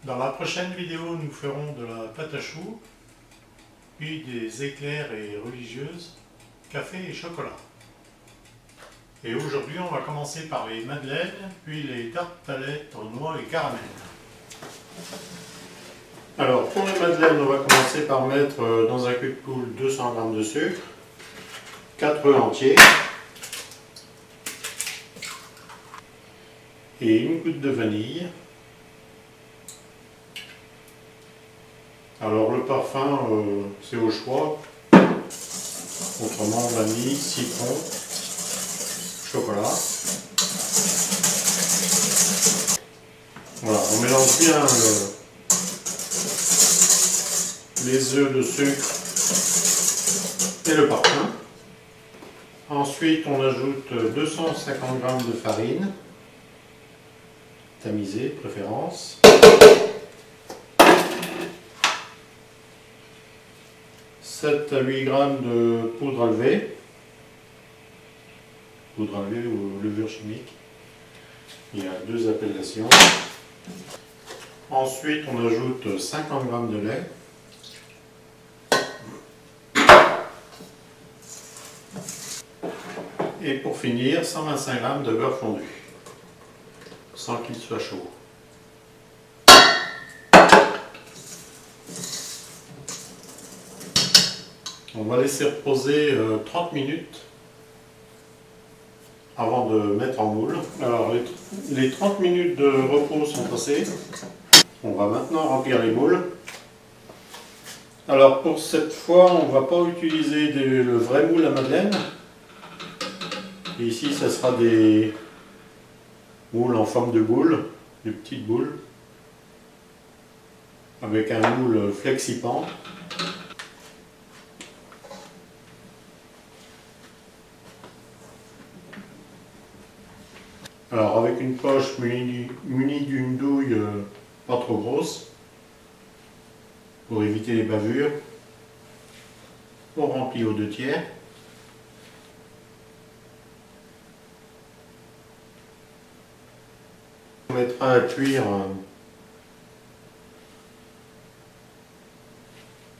Dans la prochaine vidéo, nous ferons de la pâte à choux, puis des éclairs et religieuses, café et chocolat. Et aujourd'hui, on va commencer par les madeleines, puis les tartelettes aux noix et caramel. Alors, pour les madeleines, on va commencer par mettre dans un cul de poule 200 g de sucre, 4 œufs entiers et une goutte de vanille. Alors le parfum, c'est au choix, autrement vanille, citron, chocolat. Voilà, on mélange bien les œufs, le sucre et le parfum. Ensuite, on ajoute 250 g de farine, tamisée, préférence. 7 à 8 g de poudre à lever ou levure chimique. Il y a deux appellations. Ensuite, on ajoute 50 g de lait. Et pour finir, 125 g de beurre fondu, sans qu'il soit chaud. On va laisser reposer 30 minutes avant de mettre en moule. Alors les 30 minutes de repos sont passées. On va maintenant remplir les moules. Alors pour cette fois, on ne va pas utiliser le vrai moule à madeleine. Et ici, ça sera des moules en forme de boule, des petites boules, avec un moule flexipant. Alors avec une poche munie d'une douille pas trop grosse, pour éviter les bavures, on remplit aux 2/3. On mettra à cuire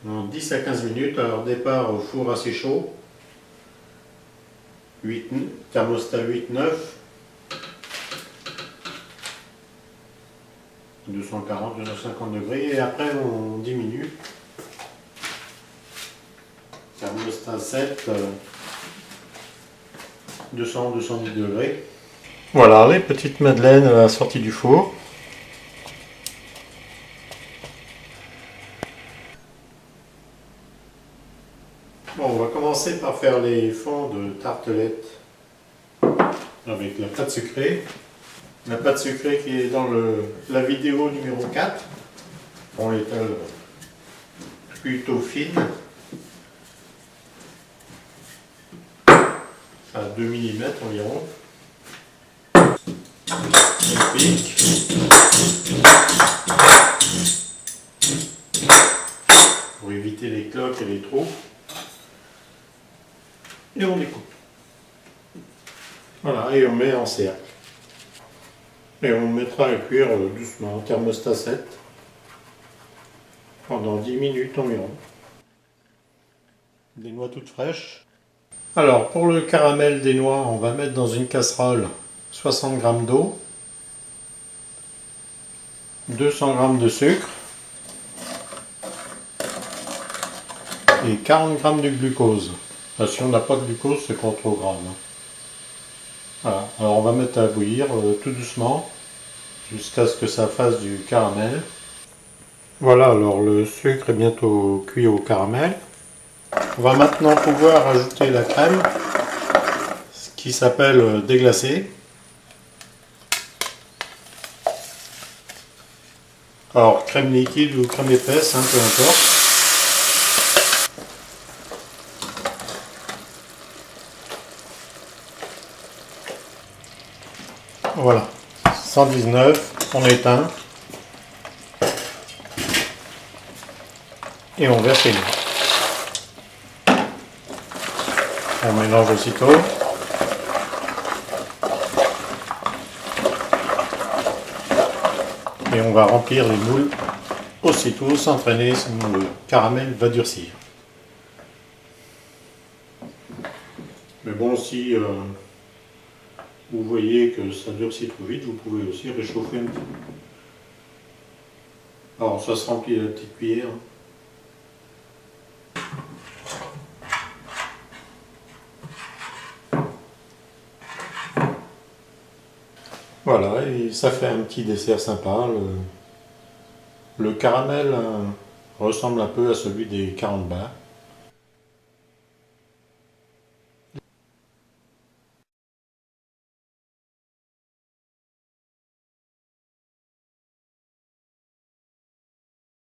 en 10 à 15 minutes. Alors départ au four assez chaud, thermostat 8-9. 240-250 degrés et après on diminue. Thermostat 7, 200-210 degrés. Voilà les petites madeleines à la sortie du four. Bon, on va commencer par faire les fonds de tartelettes avec la pâte sucrée. La pâte sucrée qui est dans la vidéo numéro 4. On l'étale plutôt fine, à 2 mm environ. On pique. Pour éviter les cloques et les trous. Et on découpe. Voilà, et on met en cercle. Et on mettra à cuire doucement, thermostat 7, pendant 10 minutes environ. Des noix toutes fraîches. Alors pour le caramel des noix, on va mettre dans une casserole 60 g d'eau, 200 g de sucre et 40 g de glucose. Enfin, si on n'a pas de glucose, c'est pas trop grave. Voilà, alors on va mettre à bouillir tout doucement jusqu'à ce que ça fasse du caramel. Voilà, alors le sucre est bientôt cuit au caramel. On va maintenant pouvoir ajouter la crème, ce qui s'appelle déglacée. Alors crème liquide ou crème épaisse, hein, peu importe. Voilà, 119, on éteint et on verse les noix. On mélange aussitôt. Et on va va remplir les moules aussitôt sans traîner, sinon le caramel va durcir. Mais bon, si vous voyez que ça durcit trop vite, vous pouvez aussi réchauffer un petit peu. Alors ça se remplit à la petite cuillère. Voilà, et ça fait un petit dessert sympa. Le caramel ressemble un peu à celui des 40 bars.